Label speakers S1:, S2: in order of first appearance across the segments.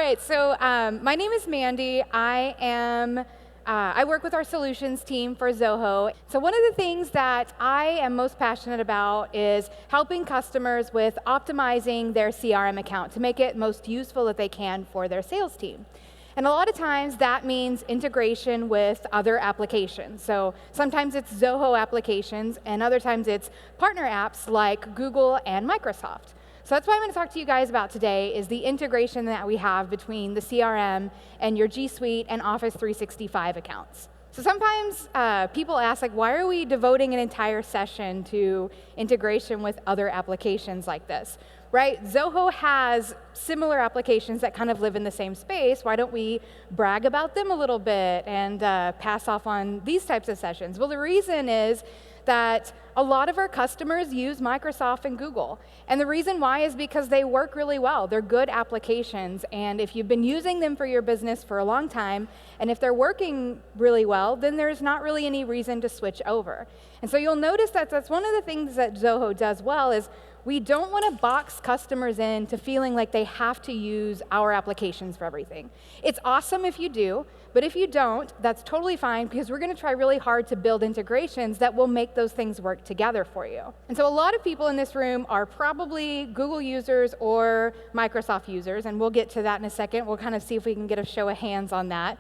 S1: right, so my name is Mandy. I work with our solutions team for Zoho. So one of the things that I am most passionate about is helping customers with optimizing their CRM account to make it most useful that they can for their sales team. And a lot of times that means integration with other applications. So sometimes it's Zoho applications, and other times it's partner apps like Google and Microsoft. So that's what I'm going to talk to you guys about today is the integration that we have between the CRM and your GSuite and Office 365 accounts. So sometimes people ask, like, why are we devoting an entire session to integration with other applications like this? Right? Zoho has similar applications that kind of live in the same space. Why don't we brag about them a little bit and pass off on these types of sessions? Well, the reason is that a lot of our customers use Microsoft and Google. And the reason why is because they work really well. They're good applications. And if you've been using them for your business for a long time, and if they're working really well, then there's not really any reason to switch over. And so you'll notice that that's one of the things that Zoho does well is we don't want to box customers into feeling like they have to use our applications for everything. It's awesome if you do, but if you don't, that's totally fine because we're going to try really hard to build integrations that will make those things work together for you. And so a lot of people in this room are probably Google users or Microsoft users, and we'll get to that in a second. We'll kind of see if we can get a show of hands on that.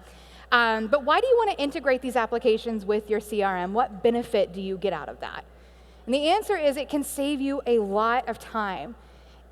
S1: But why do you want to integrate these applications with your CRM? What benefit do you get out of that? And the answer is it can save you a lot of time.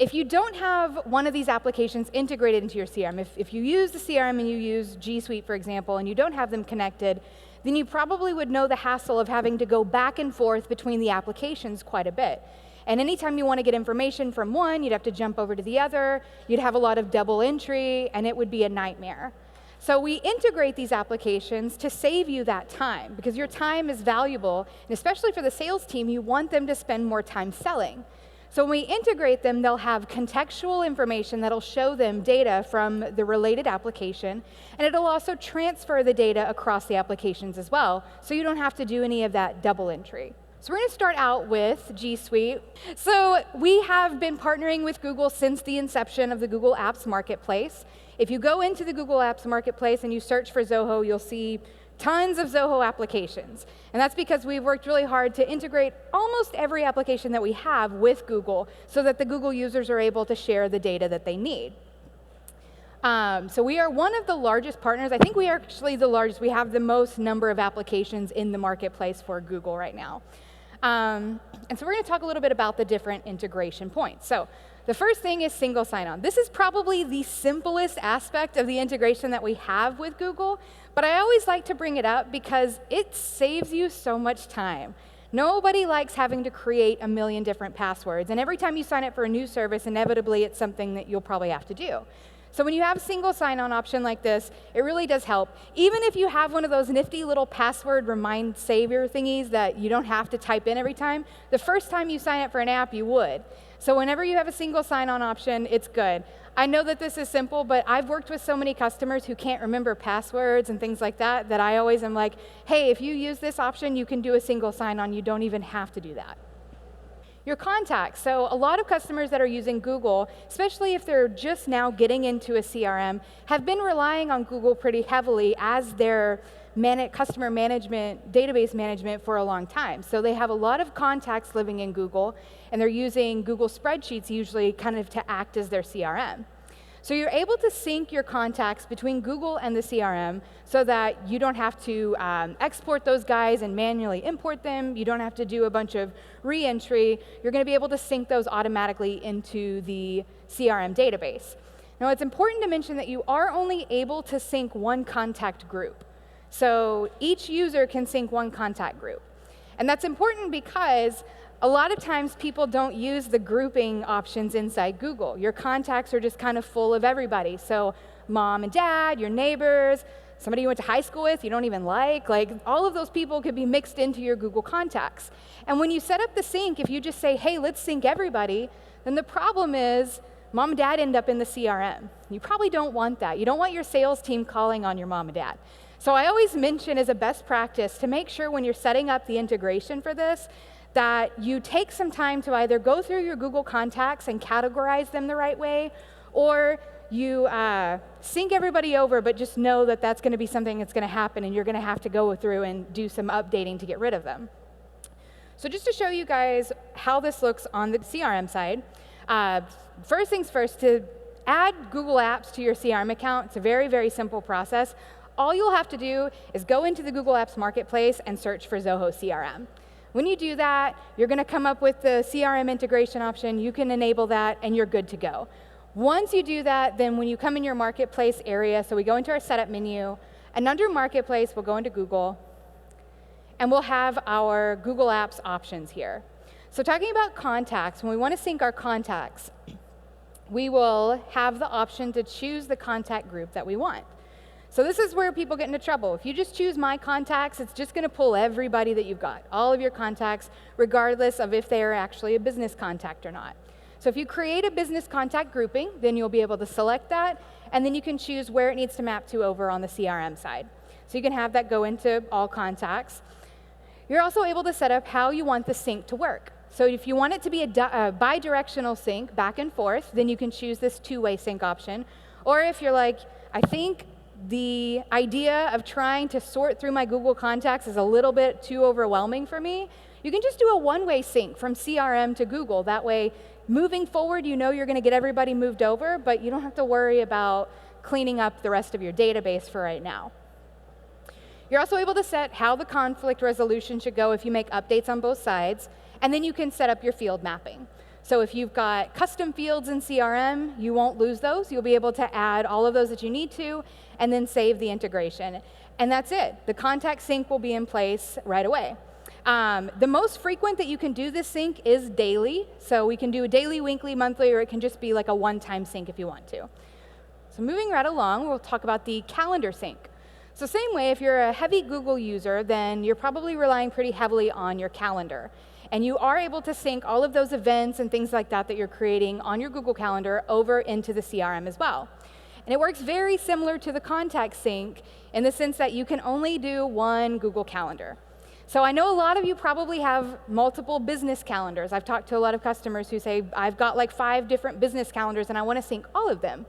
S1: If you don't have one of these applications integrated into your CRM, if you use the CRM and you use GSuite, for example, and you don't have them connected, then you probably would know the hassle of having to go back and forth between the applications quite a bit. And anytime you want to get information from one, you'd have to jump over to the other, you'd have a lot of double entry, and it would be a nightmare. So we integrate these applications to save you that time, because your time is valuable, and especially for the sales team, you want them to spend more time selling. So when we integrate them, they'll have contextual information that'll show them data from the related application, and it'll also transfer the data across the applications as well, so you don't have to do any of that double entry. So we're going to start out with GSuite. So we have been partnering with Google since the inception of the Google Apps Marketplace. If you go into the Google Apps Marketplace and you search for Zoho, you'll see tons of Zoho applications. And that's because we've worked really hard to integrate almost every application that we have with Google so that the Google users are able to share the data that they need. So we are one of the largest partners. I think we are actually the largest. We have the most number of applications in the marketplace for Google right now. And so we're going to talk a little bit about the different integration points. So the first thing is single sign-on. This is probably the simplest aspect of the integration that we have with Google, but I always like to bring it up because it saves you so much time. Nobody likes having to create a million different passwords, and every time you sign up for a new service, inevitably it's something that you'll probably have to do. So when you have a single sign-on option like this, it really does help. Even if you have one of those nifty little password remind savior thingies that you don't have to type in every time, the first time you sign up for an app, you would. So whenever you have a single sign-on option, it's good. I know that this is simple, but I've worked with so many customers who can't remember passwords and things like that, that I always am like, hey, if you use this option, you can do a single sign-on. You don't even have to do that. Your contacts. So a lot of customers that are using Google, especially if they're just now getting into a CRM, have been relying on Google pretty heavily as their customer management, database management for a long time. So they have a lot of contacts living in Google, and they're using Google spreadsheets usually kind of to act as their CRM. So you're able to sync your contacts between Google and the CRM so that you don't have to export those guys and manually import them. You don't have to do a bunch of re-entry. You're going to be able to sync those automatically into the CRM database. Now, it's important to mention that you are only able to sync one contact group. So each user can sync one contact group. And that's important because a lot of times people don't use the grouping options inside Google. Your contacts are just kind of full of everybody. So mom and dad, your neighbors, somebody you went to high school with you don't even like all of those people could be mixed into your Google contacts. And when you set up the sync, if you just say, hey, let's sync everybody, then the problem is mom and dad end up in the CRM. You probably don't want that. You don't want your sales team calling on your mom and dad. So I always mention as a best practice to make sure when you're setting up the integration for this that you take some time to either go through your Google contacts and categorize them the right way, or you sync everybody over, but just know that that's going to be something that's going to happen, and you're going to have to go through and do some updating to get rid of them. So just to show you guys how this looks on the CRM side, first things first, to add Google Apps to your CRM account, it's a very, very simple process. All you'll have to do is go into the Google Apps Marketplace and search for Zoho CRM. When you do that, you're going to come up with the CRM integration option. You can enable that, and you're good to go. Once you do that, then when you come in your Marketplace area, so we go into our Setup menu, and under Marketplace, we'll go into Google, and we'll have our Google Apps options here. So talking about contacts, when we want to sync our contacts, we will have the option to choose the contact group that we want. So this is where people get into trouble. If you just choose My Contacts, it's just going to pull everybody that you've got, all of your contacts, regardless of if they are actually a business contact or not. So if you create a business contact grouping, then you'll be able to select that, and then you can choose where it needs to map to over on the CRM side. So you can have that go into all contacts. You're also able to set up how you want the sync to work. So if you want it to be a bi-directional sync, back and forth, then you can choose this two-way sync option. Or if you're like, I think the idea of trying to sort through my Google contacts is a little bit too overwhelming for me, you can just do a one-way sync from CRM to Google. That way, moving forward, you know you're going to get everybody moved over, but you don't have to worry about cleaning up the rest of your database for right now. You're also able to set how the conflict resolution should go if you make updates on both sides, and then you can set up your field mapping. So if you've got custom fields in CRM, you won't lose those. You'll be able to add all of those that you need to, and then save the integration. And that's it. The contact sync will be in place right away. The most frequent that you can do this sync is daily. So we can do a daily, weekly, monthly, or it can just be like a one-time sync if you want to. So moving right along, we'll talk about the calendar sync. So same way, if you're a heavy Google user, then you're probably relying pretty heavily on your calendar. And you are able to sync all of those events and things like that that you're creating on your Google Calendar over into the CRM as well. And it works very similar to the contact sync in the sense that you can only do one Google Calendar. So I know a lot of you probably have multiple business calendars. I've talked to a lot of customers who say, I've got like 5 different business calendars and I want to sync all of them.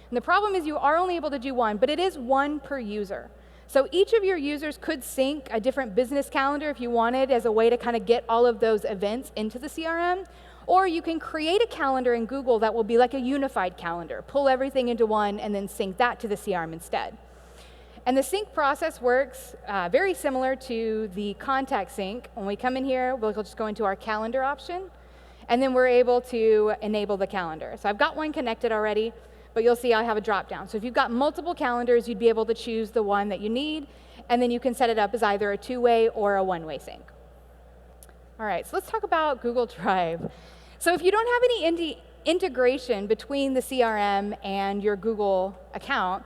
S1: And the problem is you are only able to do one, but it is one per user. So each of your users could sync a different business calendar if you wanted as a way to kind of get all of those events into the CRM. Or you can create a calendar in Google that will be like a unified calendar, pull everything into one and then sync that to the CRM instead. And the sync process works very similar to the contact sync. When we come in here, we'll just go into our calendar option, and then we're able to enable the calendar. So I've got one connected already, but you'll see I have a drop down. So if you've got multiple calendars, you'd be able to choose the one that you need, and then you can set it up as either a two-way or a one-way sync. All right, so let's talk about Google Drive. So if you don't have any integration between the CRM and your Google account,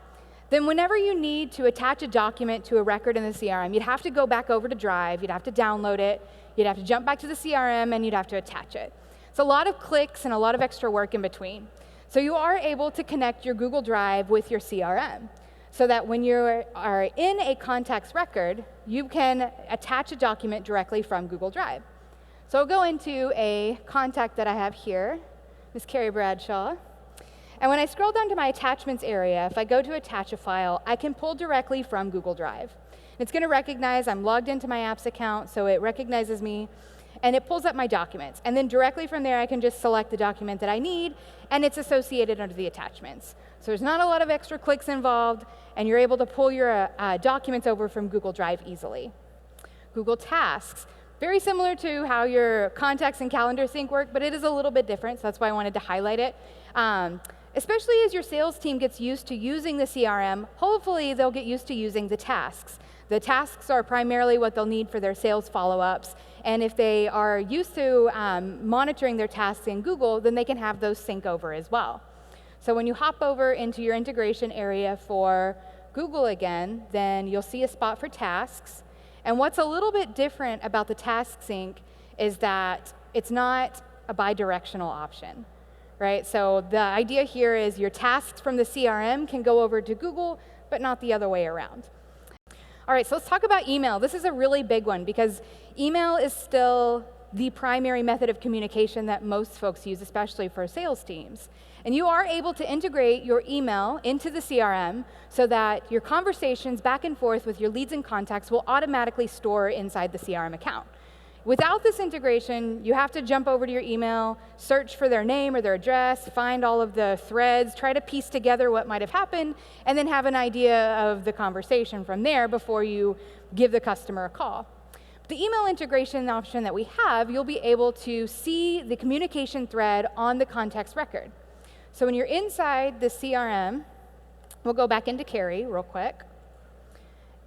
S1: then whenever you need to attach a document to a record in the CRM, you'd have to go back over to Drive, you'd have to download it, you'd have to jump back to the CRM, and you'd have to attach it. It's a lot of clicks and a lot of extra work in between. So you are able to connect your Google Drive with your CRM so that when you are in a contacts record, you can attach a document directly from Google Drive. So I'll go into a contact that I have here, Miss Carrie Bradshaw. And when I scroll down to my attachments area, if I go to attach a file, I can pull directly from Google Drive. It's going to recognize I'm logged into my apps account, so it recognizes me, and it pulls up my documents. And then directly from there, I can just select the document that I need, and it's associated under the attachments. So there's not a lot of extra clicks involved, and you're able to pull your documents over from Google Drive easily. Google Tasks. Very similar to how your contacts and calendar sync work, but it is a little bit different, so that's why I wanted to highlight it. Especially as your sales team gets used to using the CRM, hopefully they'll get used to using the tasks. The tasks are primarily what they'll need for their sales follow-ups, and if they are used to monitoring their tasks in Google, then they can have those sync over as well. So when you hop over into your integration area for Google again, then you'll see a spot for tasks. And what's a little bit different about the task sync is that it's not a bi-directional option, right? So the idea here is your tasks from the CRM can go over to Google, but not the other way around. All right, so let's talk about email. This is a really big one because email is still the primary method of communication that most folks use, especially for sales teams. And you are able to integrate your email into the CRM so that your conversations back and forth with your leads and contacts will automatically store inside the CRM account. Without this integration, you have to jump over to your email, search for their name or their address, find all of the threads, try to piece together what might have happened, and then have an idea of the conversation from there before you give the customer a call. The email integration option that we have, you'll be able to see the communication thread on the context record. So when you're inside the CRM, we'll go back into Carrie real quick.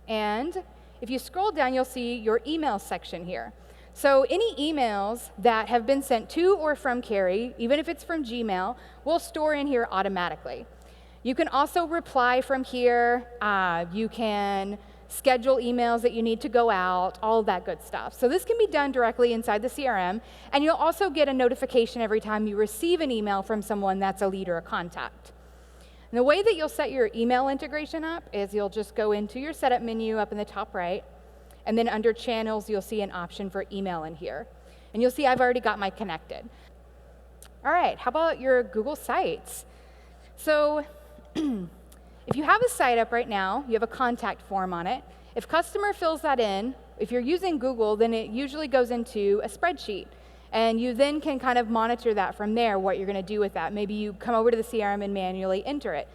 S1: And if you scroll down, you'll see your email section here. So any emails that have been sent to or from Carrie, even if it's from Gmail, will store in here automatically. You can also reply from here. You can schedule emails that you need to go out, all of that good stuff. So this can be done directly inside the CRM, and you'll also get a notification every time you receive an email from someone that's a lead or a contact. And the way that you'll set your email integration up is you'll just go into your setup menu up in the top right, and then under channels, you'll see an option for email in here. And you'll see I've already got my connected. All right, how about your Google Sites? So if you have a site up right now, you have a contact form on it. If customer fills that in, if you're using Google, then it usually goes into a spreadsheet. And you then can kind of monitor that from there, what you're going to do with that. Maybe you come over to the CRM and manually enter it.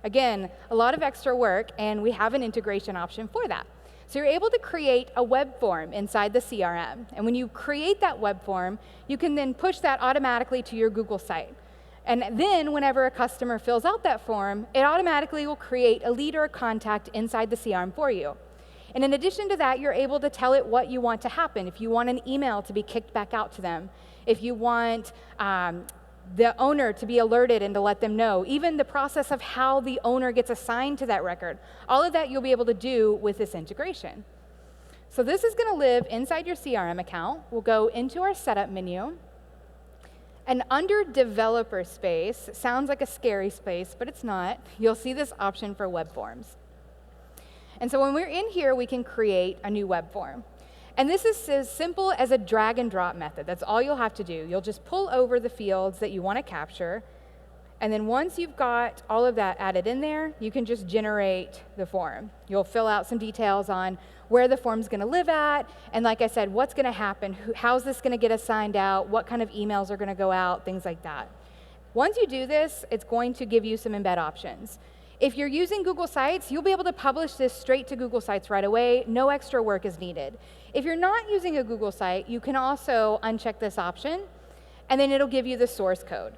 S1: Again, a lot of extra work, and we have an integration option for that. So you're able to create a web form inside the CRM. And when you create that web form, you can then push that automatically to your Google site. And then whenever a customer fills out that form, it automatically will create a lead or a contact inside the CRM for you. And in addition to that, you're able to tell it what you want to happen. If you want an email to be kicked back out to them, if you want the owner to be alerted and to let them know, even the process of how the owner gets assigned to that record, all of that you'll be able to do with this integration. So this is going to live inside your CRM account. We'll go into our setup menu. And under developer space, it sounds like a scary space, but it's not. You'll see this option for web forms. And so when we're in here, we can create a new web form. And this is as simple as a drag and drop method. That's all you'll have to do. You'll just pull over the fields that you want to capture. And then once you've got all of that added in there, you can just generate the form. You'll fill out some details on where the form's going to live at, and like I said, what's going to happen, how's this going to get assigned out, what kind of emails are going to go out, things like that. Once you do this, it's going to give you some embed options. If you're using Google Sites, you'll be able to publish this straight to Google Sites right away. No extra work is needed. If you're not using a Google site, you can also uncheck this option, and then it'll give you the source code.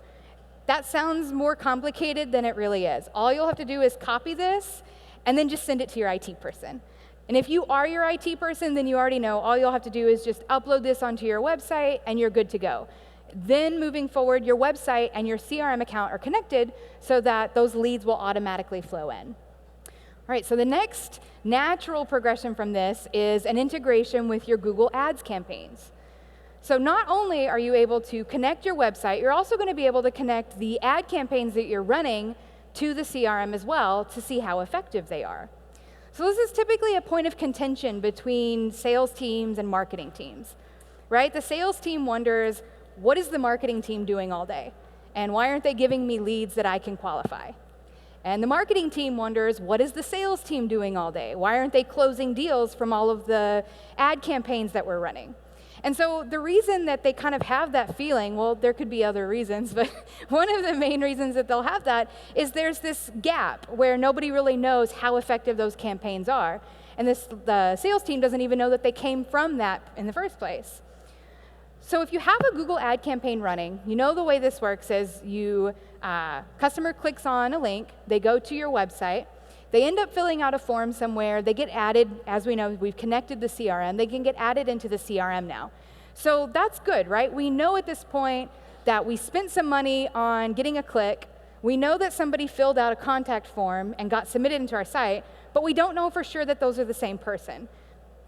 S1: That sounds more complicated than it really is. All you'll have to do is copy this, and then just send it to your IT person. And if you are your IT person, then you already know all you'll have to do is just upload this onto your website, and you're good to go. Then moving forward, your website and your CRM account are connected so that those leads will automatically flow in. All right, so the next natural progression from this is an integration with your Google Ads campaigns. So not only are you able to connect your website, you're also going to be able to connect the ad campaigns that you're running to the CRM as well to see how effective they are. So this is typically a point of contention between sales teams and marketing teams, right? The sales team wonders, what is the marketing team doing all day? And why aren't they giving me leads that I can qualify? And the marketing team wonders, what is the sales team doing all day? Why aren't they closing deals from all of the ad campaigns that we're running? And so the reason that they kind of have that feeling, well, there could be other reasons, but one of the main reasons that they'll have that is there's this gap where nobody really knows how effective those campaigns are. And the sales team doesn't even know that they came from that in the first place. So if you have a Google ad campaign running, you know the way this works is customer clicks on a link, they go to your website, they end up filling out a form somewhere, they get added, as we know, we've connected the CRM, they can get added into the CRM now. So that's good, right? We know at this point that we spent some money on getting a click, we know that somebody filled out a contact form and got submitted into our site, but we don't know for sure that those are the same person.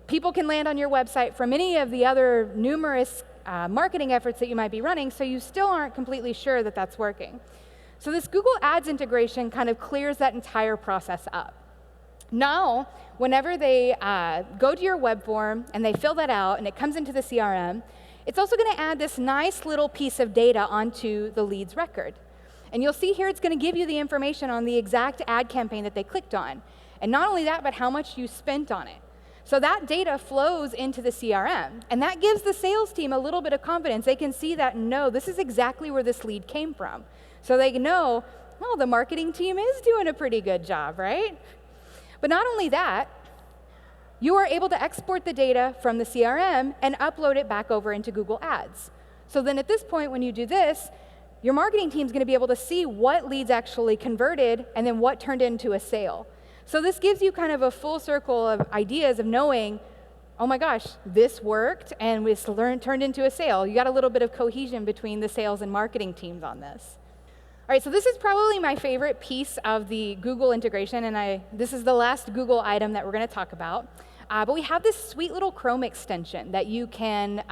S1: People can land on your website from any of the other numerous marketing efforts that you might be running, so you still aren't completely sure that that's working. So this Google Ads integration kind of clears that entire process up. Now, whenever they go to your web form and they fill that out and it comes into the CRM, It's also going to add this nice little piece of data onto the lead's record. And you'll see here it's going to give you the information on the exact ad campaign that they clicked on. And not only that, but how much you spent on it. So that data flows into the CRM, and that gives the sales team a little bit of confidence. They can see that, no, this is exactly where this lead came from. So they know, well, the marketing team is doing a pretty good job, right? But not only that, you are able to export the data from the CRM and upload it back over into Google Ads. So then at this point, when you do this, your marketing team is going to be able to see what leads actually converted and then what turned into a sale. So this gives you kind of a full circle of ideas of knowing, oh my gosh, this worked and it's turned into a sale. You got a little bit of cohesion between the sales and marketing teams on this. All right, so this is probably my favorite piece of the Google integration, and this is the last Google item that we're going to talk about. But we have this sweet little Chrome extension that you can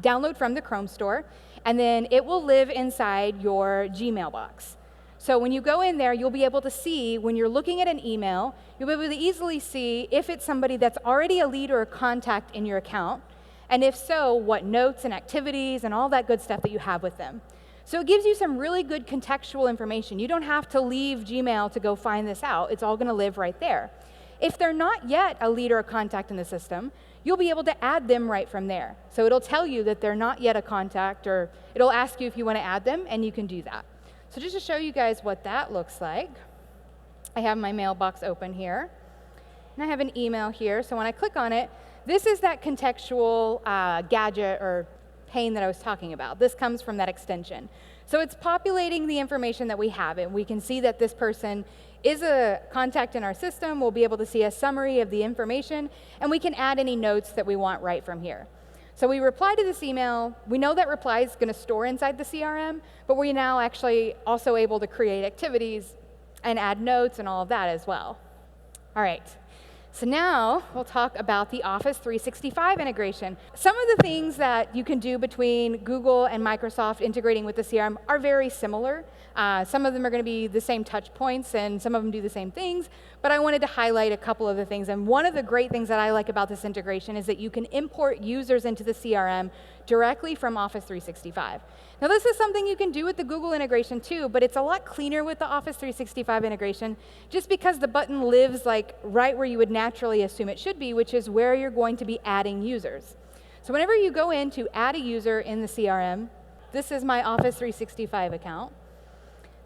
S1: download from the Chrome store, and then it will live inside your Gmail box. So when you go in there, you'll be able to see, when you're looking at an email, you'll be able to easily see if it's somebody that's already a lead or a contact in your account, and if so, what notes and activities and all that good stuff that you have with them. So it gives you some really good contextual information. You don't have to leave Gmail to go find this out. It's all going to live right there. If they're not yet a lead or a contact in the system, you'll be able to add them right from there. So it'll tell you that they're not yet a contact, or it'll ask you if you want to add them, and you can do that. So just to show you guys what that looks like, I have my mailbox open here, and I have an email here. So when I click on it, this is that contextual gadget or pane that I was talking about. This comes from that extension. So it's populating the information that we have, and we can see that this person is a contact in our system. We'll be able to see a summary of the information, and we can add any notes that we want right from here. So we reply to this email. We know that reply is going to store inside the CRM, but we're now actually also able to create activities and add notes and all of that as well. All right. So now we'll talk about the Office 365 integration. Some of the things that you can do between Google and Microsoft integrating with the CRM are very similar. Some of them are going to be the same touch points, and some of them do the same things, but I wanted to highlight a couple of the things. And one of the great things that I like about this integration is that you can import users into the CRM directly from Office 365. Now, this is something you can do with the Google integration too, but it's a lot cleaner with the Office 365 integration just because the button lives like right where you would naturally assume it should be, which is where you're going to be adding users. So whenever you go in to add a user in the CRM, this is my Office 365 account.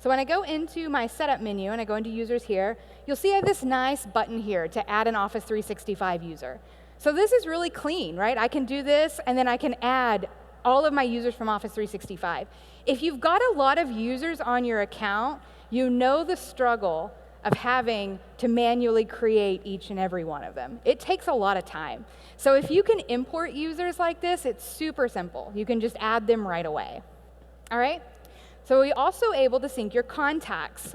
S1: So when I go into my setup menu and I go into users here, you'll see I have this nice button here to add an Office 365 user. So this is really clean, right? I can do this, and then I can add all of my users from Office 365. If you've got a lot of users on your account, you know the struggle of having to manually create each and every one of them. It takes a lot of time. So if you can import users like this, it's super simple. You can just add them right away. All right? So we're also able to sync your contacts,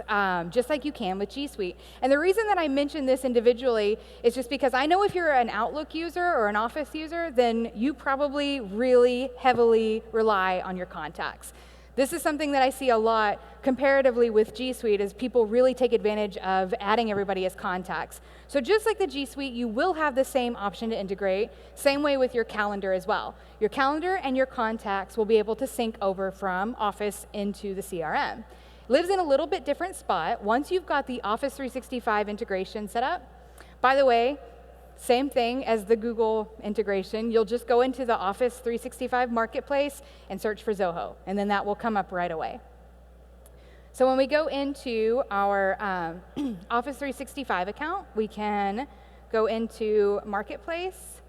S1: just like you can with GSuite. And the reason that I mention this individually is just because I know if you're an Outlook user or an Office user, then you probably really heavily rely on your contacts. This is something that I see a lot comparatively with GSuite, as people really take advantage of adding everybody as contacts. So just like the GSuite, you will have the same option to integrate, same way with your calendar as well. Your calendar and your contacts will be able to sync over from Office into the CRM. It lives in a little bit different spot. Once you've got the Office 365 integration set up, by the way, same thing as the Google integration. You'll just go into the Office 365 Marketplace and search for Zoho, and then that will come up right away. So when we go into our Office 365 account, we can go into Marketplace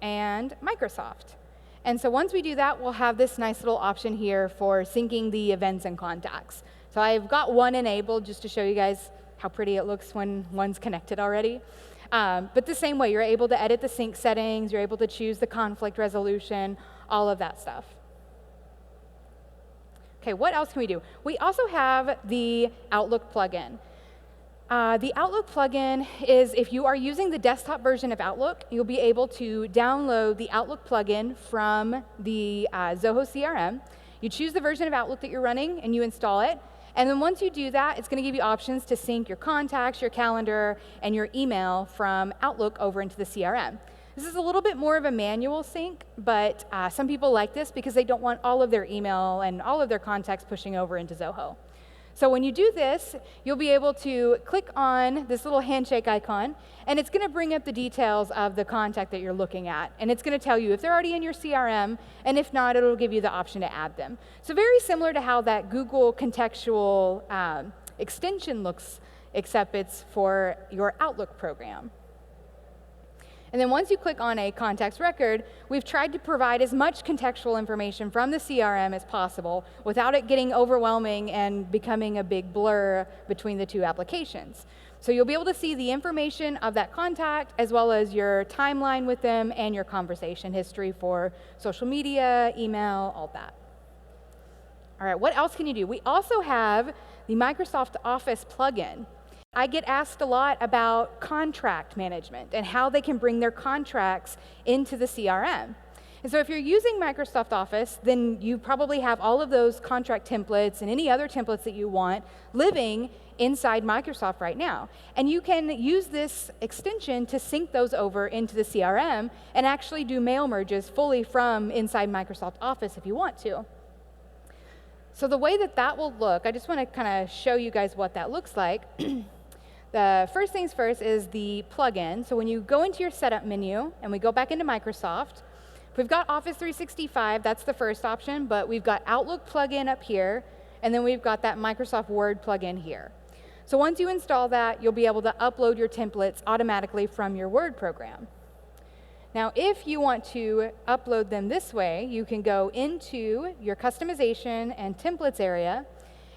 S1: and Microsoft. And so once we do that, we'll have this nice little option here for syncing the events and contacts. So I've got one enabled just to show you guys how pretty it looks when one's connected already. But the same way, you're able to edit the sync settings, you're able to choose the conflict resolution, all of that stuff. Okay, what else can we do? We also have the Outlook plugin. The Outlook plugin is, if you are using the desktop version of Outlook, you'll be able to download the Outlook plugin from the Zoho CRM. You choose the version of Outlook that you're running, and you install it. And then once you do that, it's going to give you options to sync your contacts, your calendar, and your email from Outlook over into the CRM. This is a little bit more of a manual sync, but some people like this because they don't want all of their email and all of their contacts pushing over into Zoho. So when you do this, you'll be able to click on this little handshake icon, and it's going to bring up the details of the contact that you're looking at. And it's going to tell you if they're already in your CRM, and if not, it'll give you the option to add them. So very similar to how that Google contextual extension looks, except it's for your Outlook program. And then once you click on a contacts record, we've tried to provide as much contextual information from the CRM as possible without it getting overwhelming and becoming a big blur between the two applications. So you'll be able to see the information of that contact as well as your timeline with them and your conversation history for social media, email, all that. All right, what else can you do? We also have the Microsoft Office plugin. I get asked a lot about contract management and how they can bring their contracts into the CRM. And so if you're using Microsoft Office, then you probably have all of those contract templates and any other templates that you want living inside Microsoft right now. And you can use this extension to sync those over into the CRM and actually do mail merges fully from inside Microsoft Office if you want to. So the way that that will look, I just want to kind of show you guys what that looks like. The first things first is the plugin. So when you go into your setup menu and we go back into Microsoft, we've got Office 365, that's the first option, but we've got Outlook plugin up here, and then we've got that Microsoft Word plugin here. So once you install that, you'll be able to upload your templates automatically from your Word program. Now, if you want to upload them this way, you can go into your customization and templates area,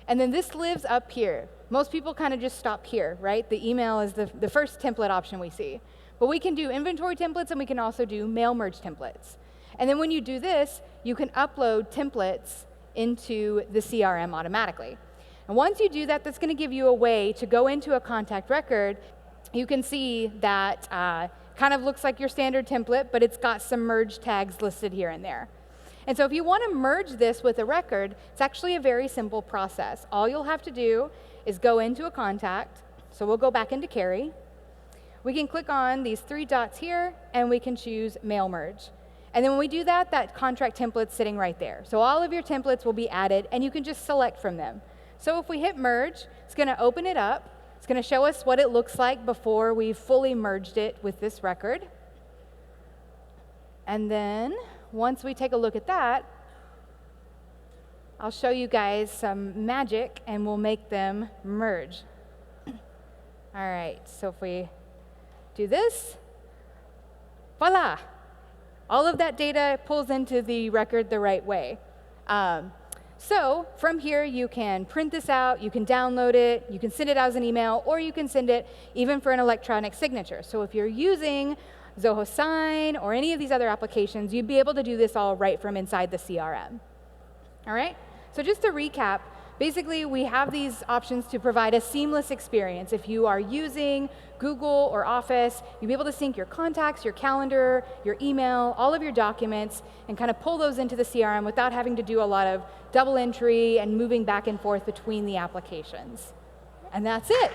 S1: and then this lives up here. Most people kind of just stop here, right? The email is the first template option we see. But we can do inventory templates, and we can also do mail merge templates. And then when you do this, you can upload templates into the CRM automatically. And once you do that, that's going to give you a way to go into a contact record. You can see that kind of looks like your standard template, but it's got some merge tags listed here and there. And so if you want to merge this with a record, it's actually a very simple process. All you'll have to do is go into a contact. So we'll go back into Carry. We can click on these three dots here, and we can choose Mail Merge. And then when we do that, that contract template's sitting right there. So all of your templates will be added, and you can just select from them. So if we hit Merge, it's going to open it up. It's going to show us what it looks like before we've fully merged it with this record. And then once we take a look at that, I'll show you guys some magic, and we'll make them merge. All right, so if we do this, voila. All of that data pulls into the record the right way. So from here, you can print this out, you can download it, you can send it as an email, or you can send it even for an electronic signature. So if you're using Zoho Sign or any of these other applications, you'd be able to do this all right from inside the CRM. All right? So just to recap, basically we have these options to provide a seamless experience. If you are using Google or Office, you'll be able to sync your contacts, your calendar, your email, all of your documents, and kind of pull those into the CRM without having to do a lot of double entry and moving back and forth between the applications. And that's it.